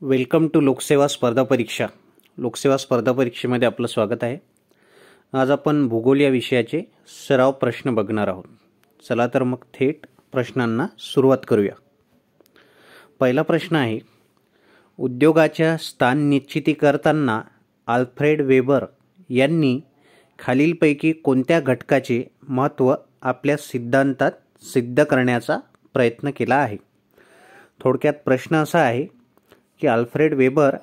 Welcome to लोकसेवा स्पर्धा परीक्षा. लोकसेवा स्पर्धा परीक्षेमध्ये आपलं स्वागत आहे. आज आपण भूगोल या विषयाचे सराव प्रश्न बघणार आहोत. चला तर मग थेट प्रश्नांना सुरुवात करूया. पहिला प्रश्न आहे, उद्योगाच्या स्थान निश्चिती करताना आल्फ्रेड वेबर यांनी खालीलपैकी कोणत्या घटकाचे महत्त्व आपल्या सिद्धांतात सिद्ध करण्याचा प्रयत्न केला आहे? थोडक्यात प्रश्न असा आहे की आल्फ्रेड वेबर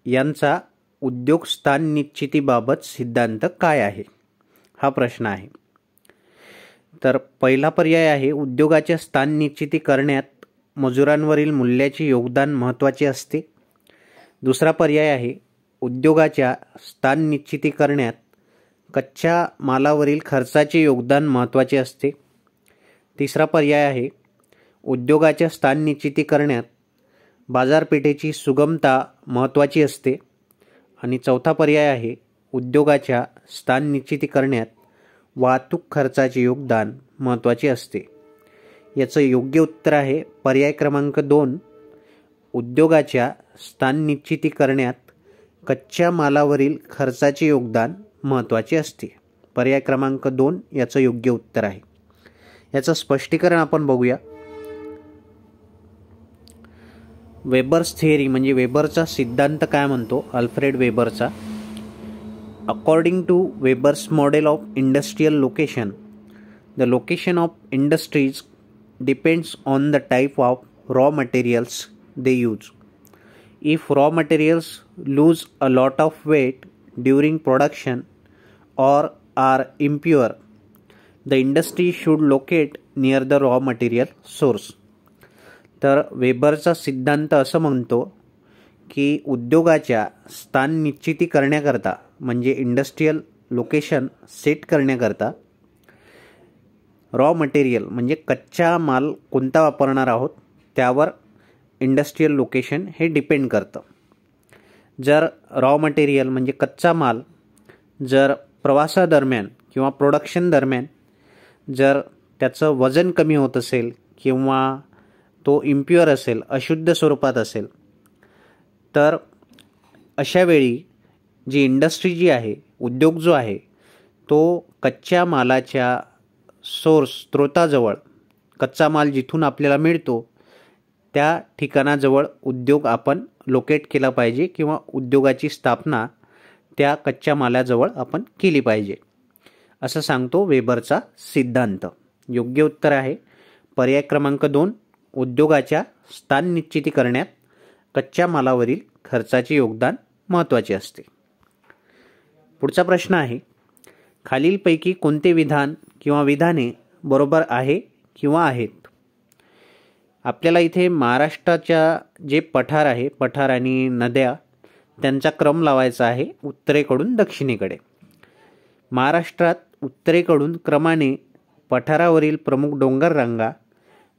यांचा उद्योग स्थान निश्चितीबाबत सिद्धांत काय आहे, हा प्रश्न आहे. तर पहिला पर्याय आहे, उद्योगाच्या स्थान निश्चिती करण्यात मजुरांवरील मूल्याचे योगदान महत्त्वाचे असते. दुसरा पर्याय आहे, उद्योगाच्या स्थान निश्चिती करण्यात कच्च्या मालावरील खर्चाचे योगदान महत्त्वाचे असते. तिसरा पर्याय आहे, उद्योगाच्या स्थान निश्चिती करण्यात बाजारपेठेची सुगमता महत्त्वाची असते. आणि चौथा पर्याय आहे, उद्योगाच्या स्थान निश्चिती करण्यात वाहतूक खर्चाचे योगदान महत्त्वाचे असते. याचं योग्य उत्तर आहे पर्याय क्रमांक 2, उद्योगाच्या स्थान निश्चिती करण्यात कच्च्या मालावरील खर्चाचे योगदान महत्त्वाचे असते. पर्याय क्रमांक 2 याचं योग्य उत्तर आहे. याचं स्पष्टीकरण आपण बघूया. वेबर्स थिअरी म्हणजे वेबरचा सिद्धांत काय म्हणतो, आल्फ्रेड वेबरचा. According to Weber's model of industrial location, the location of industries depends on the type of raw materials they use. If raw materials lose a lot of weight during production or are impure, the industry should locate near the raw material source. तर वेबरचा सिद्धांत असं म्हणतो की उद्योगाच्या स्थान निश्चिती करण्याकरता म्हणजे इंडस्ट्रियल लोकेशन सेट करण्याकरता रॉ मटेरियल म्हणजे कच्चा माल कोणता वापरणार आहोत त्यावर इंडस्ट्रियल लोकेशन हे डिपेंड करतं. जर रॉ मटेरियल म्हणजे कच्चा माल जर प्रवासादरम्यान किंवा प्रोडक्शन दरम्यान जर त्याचं वजन कमी होत असेल किंवा तो इम्प्युअर असेल, अशुद्ध स्वरूपात असेल, तर अशा वेळी जी इंडस्ट्री जी आहे, उद्योग जो आहे, तो कच्च्या मालाच्या स्रोताजवळ कच्चा माल जिथून आपल्याला मिळतो त्या ठिकाणाजवळ उद्योग आपण लोकेट केला पाहिजे किंवा उद्योगाची स्थापना त्या कच्च्या मालाजवळ आपण केली पाहिजे, असं सांगतो वेबरचा सिद्धांत. योग्य उत्तर आहे पर्याय क्रमांक 2, उद्योगाच्या स्थान निश्चिती करण्यात कच्च्या मालावरील खर्चाचे योगदान महत्त्वाचे असते. पुढचा प्रश्न आहे, खालीलपैकी कोणते विधान किंवा विधाने बरोबर आहे किंवा आहेत? आपल्याला इथे महाराष्ट्राच्या जे पठार आहे, पठार आणि नद्या त्यांचा क्रम लावायचा आहे उत्तरेकडून दक्षिणेकडे. महाराष्ट्रात उत्तरेकडून क्रमाने पठारावरील प्रमुख डोंगर रांगा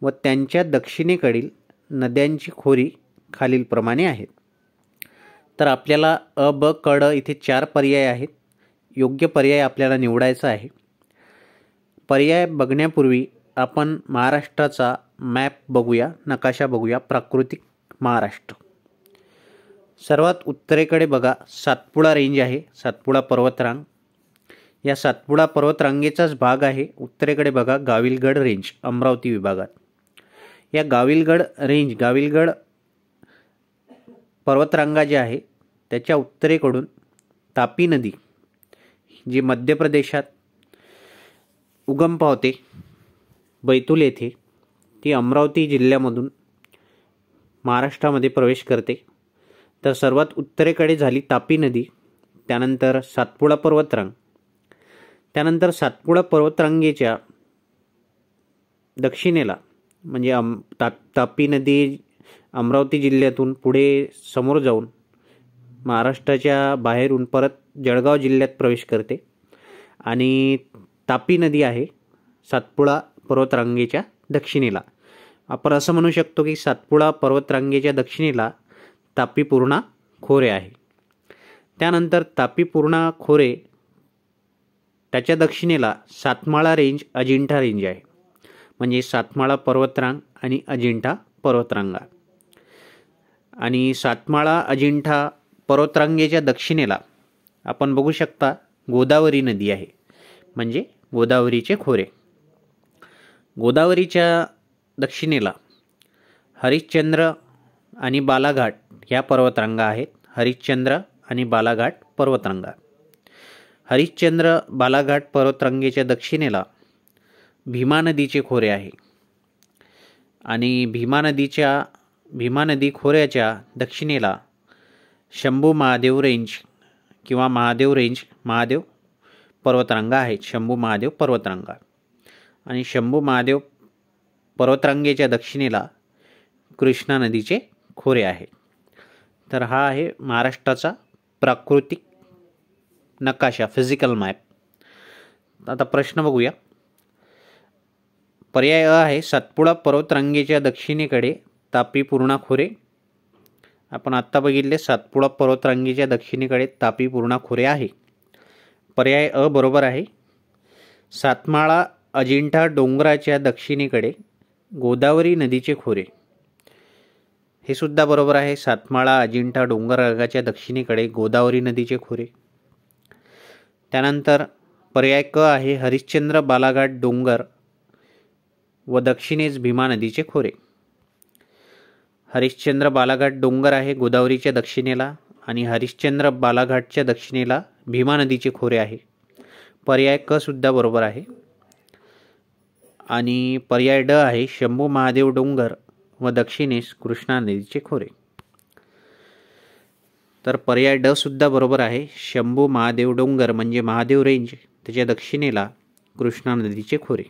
व त्यांच्या दक्षिणेकडील नद्यांची खोरी खालीलप्रमाणे आहेत. तर आपल्याला अ, ब, क, ड इथे 4 पर्याय आहेत. योग्य पर्याय आपल्याला निवडायचा आहे. पर्याय बघण्यापूर्वी आपण महाराष्ट्राचा मॅप बघूया, नकाशा बघूया, प्राकृतिक महाराष्ट्र. सर्वात उत्तरेकडे बघा सातपुडा रेंज आहे, सातपुडा पर्वतरांग. या सातपुडा पर्वतरांगेचाच भाग आहे. उत्तरेकडे बघा गाविलगड रेंज अमरावती विभागात. या गाविलगड पर्वतरांगा जी आहे त्याच्या उत्तरेकडून तापी नदी जी मध्य प्रदेशात उगम पावते बैतूल येथे, ती अमरावती जिल्ह्यामधून महाराष्ट्रामध्ये प्रवेश करते. तर सर्वात उत्तरेकडे झाली तापी नदी, त्यानंतर सातपुडा पर्वतरांग, त्यानंतर सातपुडा पर्वतरांगेच्या दक्षिणेला म्हणजे तापी नदी अमरावती जिल्ह्यातून पुढे समोर जाऊन महाराष्ट्राच्या बाहेरून परत जळगाव जिल्ह्यात प्रवेश करते आणि तापी नदी आहे सातपुडा पर्वतरांगेच्या दक्षिणेला. आपण असं म्हणू शकतो की सातपुडा पर्वतरांगेच्या दक्षिणेला तापी पूर्णा खोरे आहे. त्यानंतर तापी पूर्णा खोरे त्याच्या दक्षिणेला सातमाळा रेंज, अजिंठा रेंज आहे. म्हणजे सातमाळा पर्वतरांग आणि अजिंठा पर्वतरांगा. आणि सातमाळा अजिंठा पर्वतरांगेच्या दक्षिणेला आपण बघू शकता गोदावरी नदी आहे, म्हणजे गोदावरीचे खोरे. गोदावरीच्या दक्षिणेला हरिश्चंद्र आणि बालाघाट ह्या पर्वतरांगा आहेत. हरिश्चंद्र आणि बालाघाट पर्वतरांगा. हरिश्चंद्र बालाघाट पर्वतरांगेच्या दक्षिणेला भीमा नदीचे खोरे आहे आणि भीमा नदी खोऱ्याच्या दक्षिणेला शंभू महादेव रेंज किंवा महादेव पर्वतरांगा आहेत. शंभू महादेव पर्वतरांगा आणि शंभू महादेव पर्वतरांगेच्या दक्षिणेला कृष्णा नदीचे खोरे आहे. तर हा आहे महाराष्ट्राचा प्राकृतिक नकाशा, फिजिकल मॅप. आता प्रश्न बघूया. पर्याय अ आहे सातपुडा पर्वतरांगेच्या दक्षिणेकडे तापी पूर्णा खोरे. आपण आत्ता बघितले सातपुडा पर्वतरांगेच्या दक्षिणेकडे तापी पूर्णा खोरे आहे. पर्याय अ बरोबर आहे. सातमाळा अजिंठा डोंगराच्या दक्षिणेकडे गोदावरी नदीचे खोरे, हे सुद्धा बरोबर आहे. सातमाळा अजिंठा डोंगराच्या दक्षिणेकडे गोदावरी नदीचे खोरे. त्यानंतर पर्याय क आहे हरिश्चंद्र बालाघाट डोंगर व दक्षिणेस भीमा नदीचे खोरे. हरिश्चंद्र बालाघाट डोंगर आहे गोदावरीच्या दक्षिणेला आणि हरिश्चंद्र बालाघाटच्या दक्षिणेला भीमा नदीचे खोरे आहे. पर्याय क सुद्धा बरोबर आहे. आणि पर्याय ड आहे शंभू महादेव डोंगर व दक्षिणेस कृष्णा नदीचे खोरे. तर पर्याय ड सुद्धा बरोबर आहे. शंभू महादेव डोंगर म्हणजे महादेव रेंज, त्याच्या दक्षिणेला कृष्णा नदीचे खोरे.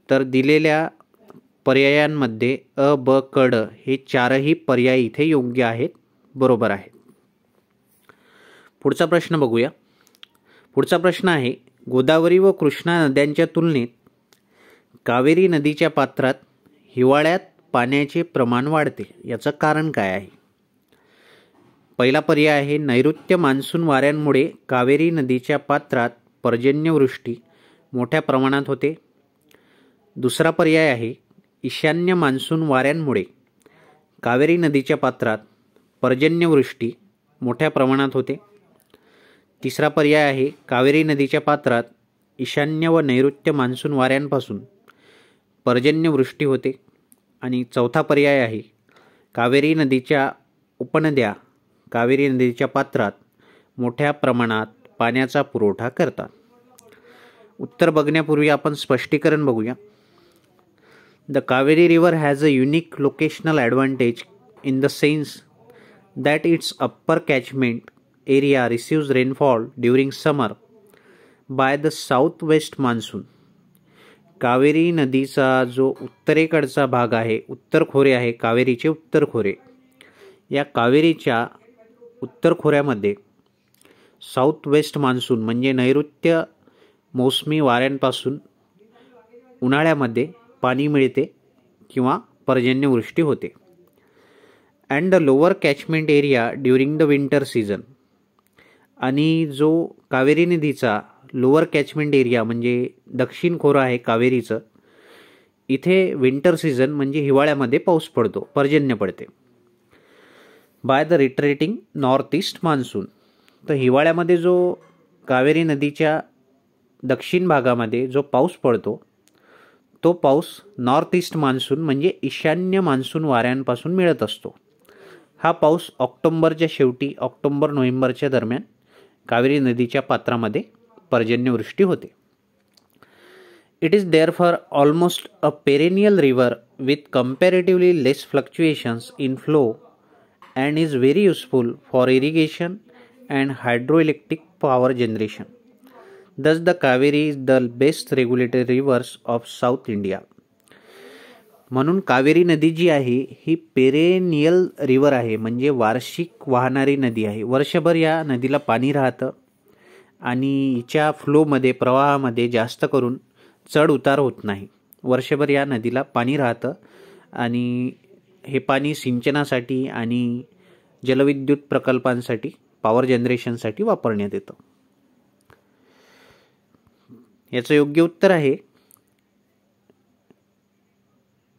तर दिलेल्या पर्यायांमध्ये अ, ब, क, ड हे चारही पर्याय इथे योग्य आहेत, बरोबर आहेत. पुढचा प्रश्न बघूया. पुढचा प्रश्न आहे गोदावरी व कृष्णा नद्यांच्या तुलनेत कावेरी नदीच्या पात्रात हिवाळ्यात पाण्याचे प्रमाण वाढते, याचं कारण काय आहे? पहिला पर्याय आहे नैऋत्य मान्सून वाऱ्यांमुळे कावेरी नदीच्या पात्रात पर्जन्यवृष्टी मोठ्या प्रमाणात होते. दुसरा पर्याय आहे ईशान्य मान्सून वाऱ्यांमुळे कावेरी नदीच्या पात्रात पर्जन्यवृष्टी मोठ्या प्रमाणात होते. तिसरा पर्याय आहे कावेरी नदीच्या पात्रात ईशान्य व नैऋत्य मान्सून वाऱ्यांपासून पर्जन्यवृष्टी होते. आणि चौथा पर्याय आहे कावेरी नदीच्या उपनद्या कावेरी नदीच्या पात्रात मोठ्या प्रमाणात पाण्याचा पुरवठा करतात. उत्तर बघण्यापूर्वी आपण स्पष्टीकरण बघूया. The Kaveri river has a unique locational advantage in the sense that it's upper catchment area receives rainfall during summer by the south west monsoon. Kaveri नदीचा जो उत्तरेकडचा भाग आहे, उत्तर खोरे आहे, कावेरीचे उत्तर खोरे, या कावेरीच्या उत्तर खोऱ्यामध्ये साऊथ वेस्ट मान्सून म्हणजे नैऋत्य मोसमी वाऱ्यांपासून उन्हाळ्यामध्ये पाणी मिळते किंवा पर्जन्यवृष्टी होते. And the lower catchment area during the winter season. आणि जो कावेरी नदीचा लोअर कॅचमेंट एरिया म्हणजे दक्षिण खोरं आहे कावेरीचं, इथे विंटर सीझन म्हणजे हिवाळ्यामध्ये पाऊस पडतो, पर्जन्य पडते. By the retreating north east monsoon. तर हिवाळ्यामध्ये जो कावेरी नदीच्या दक्षिण भागामध्ये जो पाऊस पडतो तो पाऊस नॉर्थ ईस्ट मान्सून म्हणजे ईशान्य मान्सून वाऱ्यांपासून मिळत असतो. हा पाऊस ऑक्टोंबरच्या शेवटी ऑक्टोंबर-नोव्हेंबरच्या दरम्यान कावेरी नदीच्या पात्रामध्ये पर्जन्यवृष्टी होते. It is therefore almost a perennial river with comparatively less fluctuations in flow and is very useful for irrigation and hydroelectric power generation. Thus the Kaveri is the best regulated rivers of South India. म्हणून कावेरी नदी जी आहे ही perennial river आहे, म्हणजे वार्षिक वाहणारी नदी आहे. वर्षभर या नदीला पाणी राहतं आणि हिच्या फ्लोमध्ये प्रवाहामध्ये जास्त करून चढ उतार होत नाही. वर्षभर या नदीला पाणी राहतं आणि हे पाणी सिंचनासाठी आणि जलविद्युत प्रकल्पांसाठी, पॉवर जनरेशनसाठी वापरण्यात येतं. याचं योग्य उत्तर आहे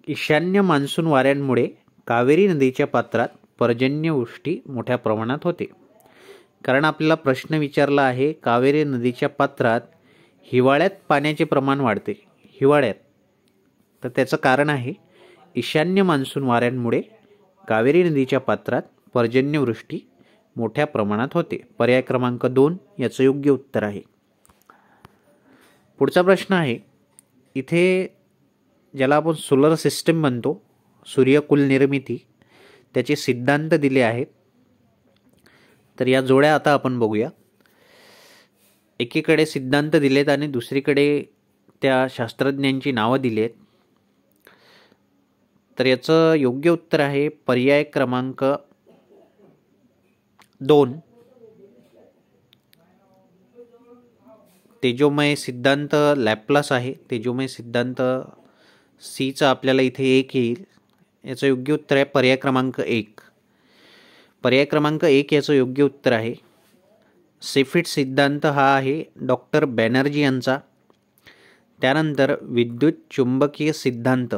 ईशान्य मान्सून वाऱ्यांमुळे कावेरी नदीच्या पात्रात पर्जन्यवृष्टी मोठ्या प्रमाणात होते? कारण आपल्याला प्रश्न विचारला आहे, कावेरी नदीच्या पात्रात हिवाळ्यात पाण्याचे प्रमाण वाढते, हिवाळ्यात. तर त्याचं कारण आहे ईशान्य मान्सून वाऱ्यांमुळे कावेरी नदीच्या पात्रात पर्जन्यवृष्टी मोठ्या प्रमाणात होते. पर्याय क्रमांक 2 याचं योग्य उत्तर आहे. पुढचा प्रश्न आहे, इथे ज्याला आपण सोलर सिस्टम म्हणतो, सूर्यकुल निर्मिती, त्याचे सिद्धांत दिले आहेत. तर या जोड्या आता आपण बघूया. एकीकडे सिद्धांत दिलेत आणि दुसरीकडे त्या शास्त्रज्ञांची नावं दिली आहेत. तर याचं योग्य उत्तर आहे पर्याय क्रमांक 2, तेजोमय सिद्धांत लॅप्लास आहे. तेजोमय सिद्धांत सीचा आपल्याला इथे 1 येईल. याचं योग्य उत्तर आहे पर्याय क्रमांक 1. पर्याय क्रमांक 1 याचं योग्य उत्तर आहे. सेफिट सिद्धांत हा आहे डॉक्टर बॅनर्जी यांचा. त्यानंतर विद्युत चुंबकीय सिद्धांत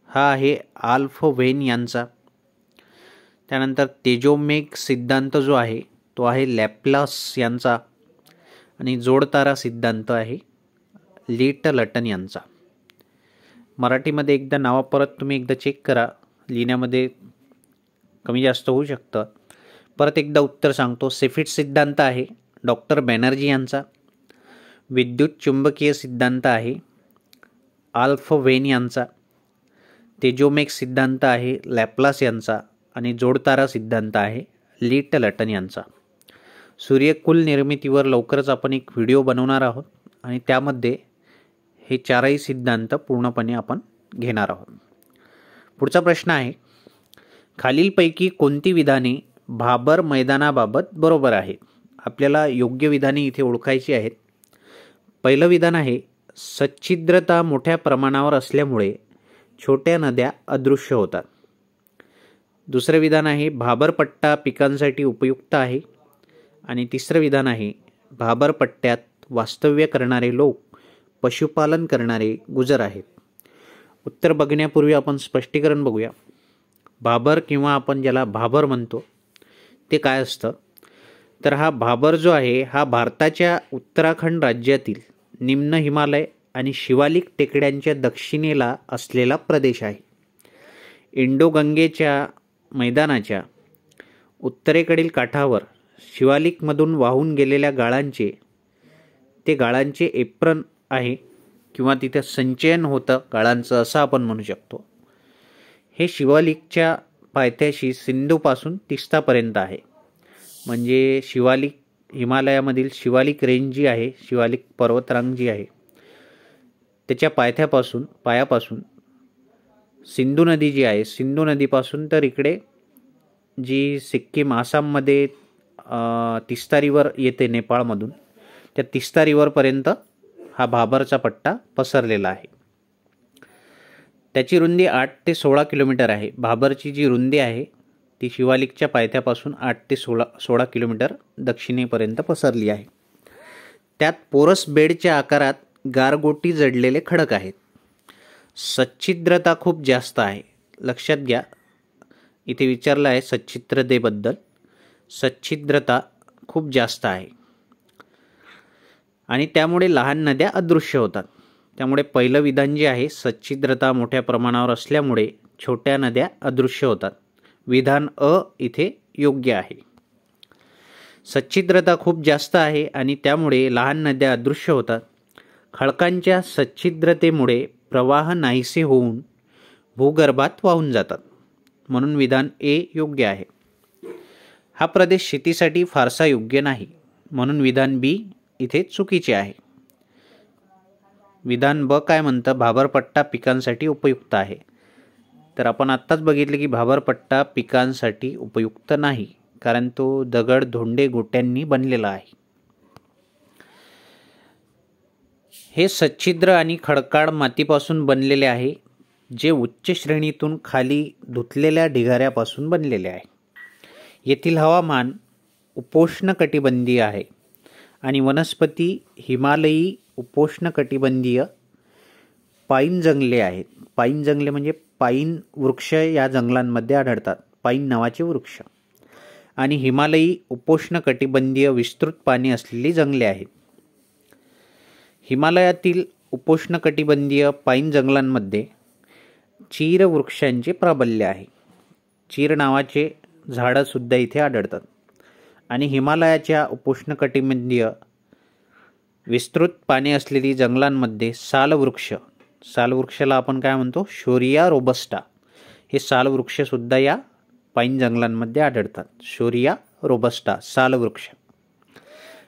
हा आहे आल्फ वेन यांचा. त्यानंतर तेजोमेघ सिद्धांत जो आहे तो आहे लॅप्लास यांचा. आणि जोडतारा सिद्धांत आहे लिटलटन यांचा. मराठीमध्ये एकदा नावा परत तुम्ही एकदा चेक करा, लिहिण्यामध्ये कमी जास्त होऊ शकतं. परत एकदा उत्तर सांगतो. सेफिट सिद्धांत आहे डॉक्टर बॅनर्जी यांचा. विद्युत चुंबकीय सिद्धांत आहे आल्फ वेन यांचा. तेजोमेघ सिद्धांत आहे लॅप्लास यांचा. आणि जोडतारा सिद्धांत आहे लिटलटन यांचा. सूर्यकुल निर्मितीवर लवकरच आपण एक व्हिडिओ बनवणार आहोत आणि त्यामध्ये हे 4ही सिद्धांत पूर्णपणे आपण घेणार आहोत. पुढचा प्रश्न आहे, खालीलपैकी कोणती विधाने भाबर मैदानाबाबत बरोबर आहेत? आपल्याला योग्य विधाने इथे ओळखायची आहेत. पहिलं विधान आहे, सच्छिद्रता मोठ्या प्रमाणावर असल्यामुळे छोट्या नद्या अदृश्य होतात. दुसरं विधान आहे, भाबर पट्टा पिकांसाठी उपयुक्त आहे. आणि तिसरं विधान आहे, भाबर पट्ट्यात वास्तव्य करणारे लोक पशुपालन करणारे गुजर आहेत. उत्तर बघण्यापूर्वी आपण स्पष्टीकरण बघूया. भाबर किंवा आपण ज्याला भाबर म्हणतो ते काय असतं? तर हा भाबर जो आहे हा भारताच्या उत्तराखंड राज्यातील निम्न हिमालय आणि शिवालिक टेकड्यांच्या दक्षिणेला असलेला प्रदेश आहे. इंडो गंगेच्या मैदानाच्या उत्तरेकडील काठावर शिवालिकमधून वाहून गेलेल्या गाळांचे एप्रन आहे किंवा तिथे संचयन होतं गाळांचं असं आपण म्हणू शकतो. हे शिवालिकच्या पायथ्याशी सिंधूपासून तिस्तापर्यंत आहे. म्हणजे शिवालिक हिमालयामधील शिवालिक रेंज जी आहे, शिवालिक पर्वतरांग जी आहे, त्याच्या पायापासून सिंधू नदी जी आहे, सिंधू नदीपासून तर इकडे जी सिक्कीम आसाममध्ये तिस्ता रिव्हर येते नेपाळमधून, त्या तिस्ता रिव्हरपर्यंत हा भाबरचा पट्टा पसरलेला आहे. त्याची रुंदी 8 ते 16 किलोमीटर आहे. भाबरची जी रुंदी आहे ती शिवालिकच्या पायथ्यापासून 8 ते 16 किलोमीटर दक्षिणेपर्यंत पसरली आहे. त्यात पोरस बेडच्या आकारात गारगोटी जडलेले खडक आहेत. सच्छिद्रता खूप जास्त आहे. लक्षात घ्या, इथे विचारलं आहे सच्छिद्रतेबद्दल. सच्छिद्रता खूप जास्त आहे आणि त्यामुळे लहान नद्या अदृश्य होतात. त्यामुळे पहिलं विधान जे आहे, सच्छिद्रता मोठ्या प्रमाणावर असल्यामुळे छोट्या नद्या अदृश्य होतात, विधान अ इथे योग्य आहे. सच्छिद्रता खूप जास्त आहे आणि त्यामुळे लहान नद्या अदृश्य होतात. खडकांच्या सच्छिद्रतेमुळे प्रवाह नाहीसे होऊन भूगर्भात वाहून जातात, म्हणून विधान ए योग्य आहे. हा प्रदेश शेतीसाठी फारसा योग्य नाही, म्हणून विधान बी इथे चुकीचे आहे. विधान ब काय म्हणतं, भाबरपट्टा पिकांसाठी उपयुक्त आहे. तर आपण आत्ताच बघितले की भाबरपट्टा पिकांसाठी उपयुक्त नाही, कारण तो दगड धोंडे गोट्यांनी बनलेला आहे. हे सच्छिद्र आणि खडकाळ मातीपासून बनलेले आहे, जे उच्च श्रेणीतून खाली धुतलेल्या ढिगाऱ्यापासून बनलेले आहे. येथील हवामान उपोष्णकटिबंधीय आहे आणि वनस्पती हिमालयी उपोष्णकटिबंधीय पाईन जंगले आहेत. पाईन जंगले म्हणजे पाईन वृक्ष या जंगलांमध्ये आढळतात, पाईन नावाचे वृक्ष. आणि हिमालयी उपोष्णकटिबंधीय विस्तृत पाने असलेली जंगले आहेत. हिमालयातील उपोष्णकटिबंधीय पाईन जंगलांमध्ये चीर वृक्षांचे प्राबल्य आहे. चीर नावाचे झाडं सुद्धा इथे आढळतात. आणि हिमालयाच्या उपोष्णकटिबंधीय विस्तृत पाने असलेली जंगलांमध्ये सालवृक्ष, सालवृक्षाला आपण काय म्हणतो, शोरिया रोबस्टा, हे सालवृक्ष सुद्धा या पाईन जंगलांमध्ये आढळतात. शोरिया रोबस्टा सालवृक्ष.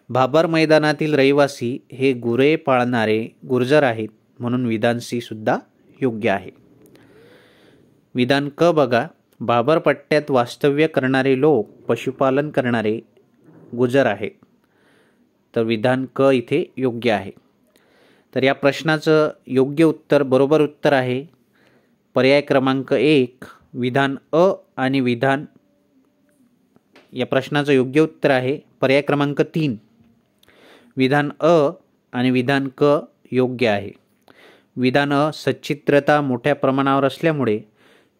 भाबर मैदानातील रहिवासी हे गुरे पाळणारे गुर्जर आहेत, म्हणून विधान सी सुद्धा योग्य आहे. विधान क बघा, भाबर पट्ट्यात वास्तव्य करणारे लोक पशुपालन करणारे गुजर आहेत. तर विधान क इथे योग्य आहे. तर या प्रश्नाचं योग्य उत्तर, बरोबर उत्तर आहे पर्याय क्रमांक 1. विधान अ आणि विधान, या प्रश्नाचं योग्य उत्तर आहे पर्याय क्रमांक 3. विधान अ आणि विधान क योग्य आहे. विधान अ, सच्छिद्रता मोठ्या प्रमाणावर असल्यामुळे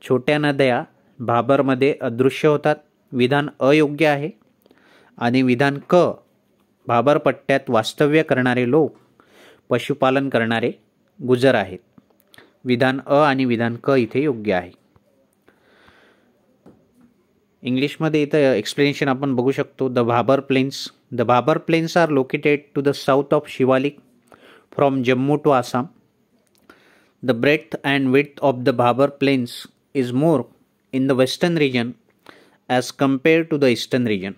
छोट्या नद्या भाबरमध्ये अदृश्य होतात, विधान अयोग्य आहे. आणि विधान क, भाबर पट्ट्यात वास्तव्य करणारे लोक पशुपालन करणारे गुजर आहेत, विधान अ आणि विधान क इथे योग्य आहे. इंग्लिशमध्ये इथं एक्सप्लेनेशन आपण बघू शकतो. The Bhabar plains are located to the south of Shivalik from Jammu to Assam. The breadth and width of the Bhabar plains is more in the western region as compared to the eastern region.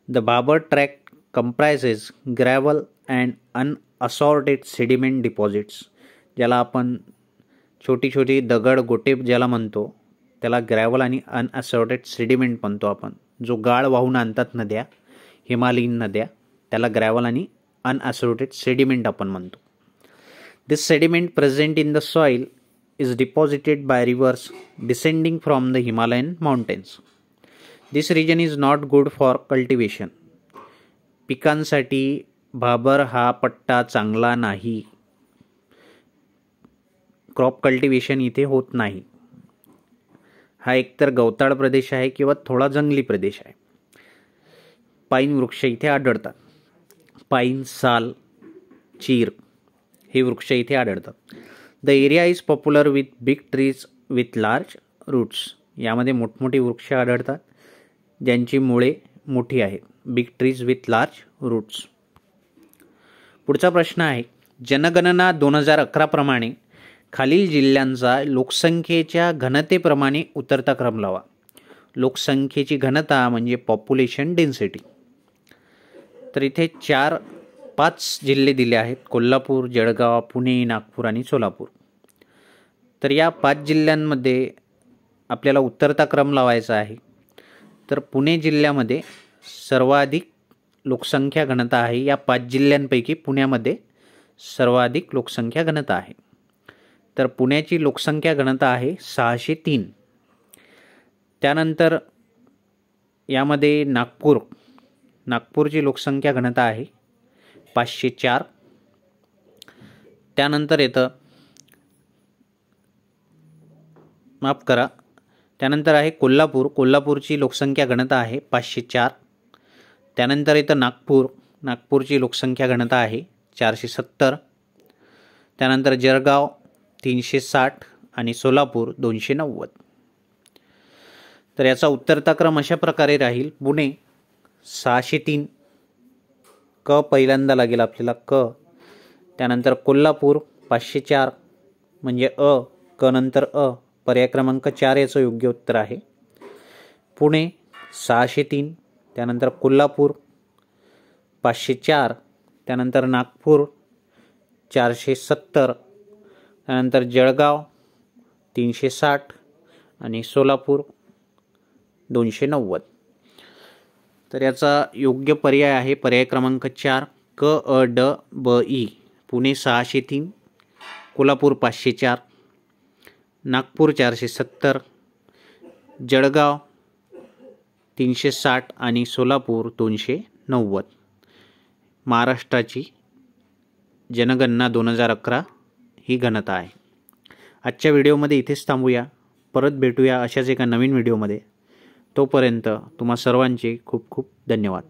The Bhabar tract comprises gravel and unassorted sediment deposits. ज्याला आपण छोटी छोटी दगड गोटे ज्याला म्हणतो त्याला gravel आणि अनअसॉर्टेड sediment म्हणतो आपण. जो गाळ वाहून आणतात नद्या, हिमालयीन नद्या, त्याला ग्रॅव्हल आणि अनअसॉर्टेड सेडिमेंट आपण म्हणतो. This sediment present in the soil is deposited by rivers descending from the Himalayan mountains. This region is not good for cultivation. पिकांसाठी भाबर हा पट्टा चांगला नाही. क्रॉप कल्टिवेशन इथे होत नाही. हा एकतर गवताळ प्रदेश आहे किंवा थोडा जंगली प्रदेश आहे. पाईन वृक्ष इथे आढळतात. पाईन, साल, चीर हे वृक्ष इथे आढळतात. The area is popular with big trees with large roots. यामध्ये मोठमोठी वृक्ष आढळतात ज्यांची मुळे मोठी आहेत. Big trees with large roots. पुढचा प्रश्न आहे, जनगणना 2011 प्रमाणे खालील जिल्ह्यांचा लोकसंख्येच्या घनतेप्रमाणे उतरता क्रम लावा. लोकसंख्येची घनता म्हणजे पॉप्युलेशन डेन्सिटी. तर इथे 5 जिल्हे दिले आहेत, कोल्हापूर, जळगाव, पुणे, नागपूर आणि सोलापूर. तर या 5 जिल्ह्यांमध्ये आपल्याला उतरता क्रम लावायचा आहे. तर पुणे जिल्ह्यामध्ये सर्वाधिक लोकसंख्या घनता आहे. या 5 जिल्ह्यांपैकी पुण्यामध्ये सर्वाधिक लोकसंख्या घनता आहे. तर पुण्याची लोकसंख्या घनता आहे 603. त्यानंतर यामध्ये नागपूरची लोकसंख्या घनता आहे 504. त्यानंतर येतं त्यानंतर आहे कोल्हापूरची लोकसंख्या घनता आहे 504. त्यानंतर येतं नागपूरची लोकसंख्या घनता आहे 470. त्यानंतर जळगाव 360 आणि सोलापूर 290. तर याचा उत्तरता क्रम अशा प्रकारे राहील. पुणे 603, क पहिल्यांदा लागेल आपल्याला क. त्यानंतर कोल्हापूर 504 म्हणजे अ, क नंतर अ, पर्याय क्रमांक 4 याचं योग्य उत्तर आहे. पुणे 603, त्यानंतर कोल्हापूर 504, त्यानंतर नागपूर 470, त्यानंतर जळगाव 360 आणि सोलापूर 290. तर याचा योग्य पर्याय आहे पर्याय क्रमांक 4 क अ ड ब ई. पुणे 603, कोल्हापूर 504, नागपूर 470, जळगाव 360 आणि सोलापूर 290. महाराष्ट्राची जनगणना 2011 ही घनता आहे. आजच्या व्हिडिओमध्ये इथेच थांबूया. परत भेटूया अशाच एका नवीन व्हिडिओमध्ये. तोपर्यंत तुम्हा सर्वांचे खूप खूप धन्यवाद.